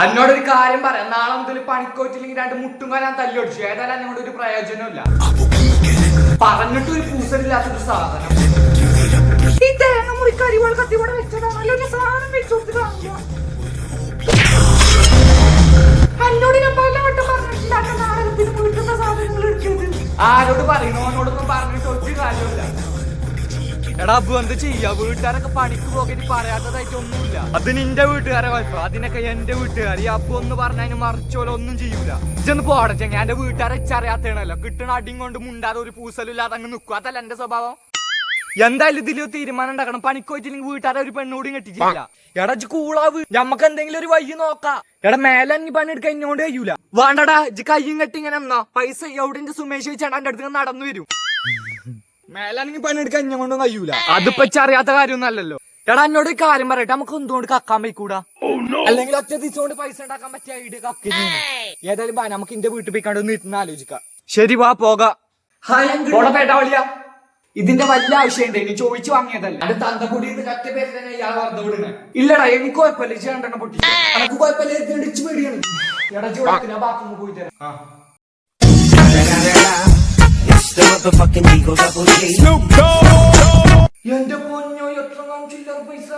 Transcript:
എന്നോടൊരു കാര്യം പറയാം, നാളെ മുതൽ പണിക്കോറ്റില്ലെങ്കിൽ 2 മുട്ടും ഞാൻ തല്ലൊടിച്ചു. ഏതായാലും എന്നോട് ഒരു പ്രയോജനമില്ല. പറഞ്ഞിട്ട് ഒരു പൂസലില്ലാത്തൊരു സാധനം. ഈ തേങ്ങ മുറിക്കരിവൾ കത്തിവിടെ വെച്ചതാണല്ലോ സാധനം വെച്ചുകൊടുത്ത് കാണുക. എന്നോട് ഞാൻ പലവട്ടം പറഞ്ഞിട്ടുണ്ടാക്ക നാടകത്തിന് വീട്ടുന്ന സാധനങ്ങൾ എടുക്കരുത്. ആരോട് പറയുന്നു? അവനോടൊന്നും പറഞ്ഞിട്ട് ഒരു കാര്യമില്ല. എടാ അബു എന്ത് ചെയ്യാ? വീട്ടുകാരൊക്കെ പണിക്ക് പോകേണ്ടി പറയാത്തതായിട്ട് ഒന്നുമില്ല. അത് നിന്റെ വീട്ടുകാരെ കുഴപ്പം, അതിനൊക്കെ എന്റെ വീട്ടുകാർ. ഈ അബു ഒന്ന് പറഞ്ഞതിന് മറിച്ചോലോ ഒന്നും ചെയ്യൂല. ഇതൊന്ന് പോടച്ചെങ്ങ. എന്റെ വീട്ടുകാരെ ഇച്ചറിയാത്തണല്ലോ. കിട്ടണ അടിയും കൊണ്ട് മുണ്ടാതെ ഒരു പൂസലില്ലാതെ അങ്ങ് നിൽക്കും. അതല്ല എന്റെ സ്വഭാവം. എന്തായാലും ഇതിൽ തീരുമാനം ഉണ്ടാക്കണം. പണിക്ക് പോയിട്ടില്ലെങ്കിൽ വീട്ടുകാരെ ഒരു പെണ്ണോടും കെട്ടിച്ചില്ല. എടാ ഇജ്ജ് കൂളാവ്, ഞമ്മക്ക് എന്തെങ്കിലും ഒരു വഴി നോക്കാം. എടാ മേലെ നീ പണിയെടുക്കാൻ എന്നോട് കഴിയൂല. വേണ്ടടാ ഇജ്ജ് കയ്യും കെട്ടി ഇങ്ങനെ എന്നാ പൈസ എവിടെ സുമേഷ് ചേട്ടാ എന്റെ അടുത്ത് നടന്നു വരും. മേലാണെങ്കിൽ പണിയെടുക്കാൻ എന്നെ കൊണ്ടും കഴിയൂല. അതിപ്പോ അറിയാത്ത കാര്യമൊന്നും അല്ലല്ലോ. എടാ എന്നോട് ഒരു കാര്യം പറയട്ടെ, നമുക്ക് എന്തുകൊണ്ട് കക്കാൻ പോയിക്കൂടാ? അല്ലെങ്കിൽ ഒറ്റ ദിവസം പൈസ ഉണ്ടാക്കാൻ പറ്റിയ ഐഡിയ കക്കുന്നു. ഏതായാലും നമുക്ക് ഇന്റെ വീട്ടിൽ പോയിക്കാണ്ട് ഒന്ന് ഇരുന്ന് ആലോചിക്കാം. ശരി വാ പോകാം. ഇതിന്റെ വലിയ ആവശ്യമുണ്ട്, ഇനി ചോദിച്ചു വാങ്ങിയതല്ല. എന്റെ തന്തപ്പൊടി കറ്റ പേര് തന്നെ ഇയാൾ വെറുതെ വിടുന്നത്. ഇല്ലടാ എനിക്ക് കുഴപ്പമില്ല. ചേണ്ടെണ്ണ പൊട്ടി എനിക്ക് കുഴപ്പമില്ല. ഇടിച്ചു പേടിയാണ്. എടാ ചോദിക്കും ഞാൻ ബാത്റൂമിൽ പോയി തരാം. എന്റെ പൊന്നോ എത്ര ചില്ലറ പൈസ.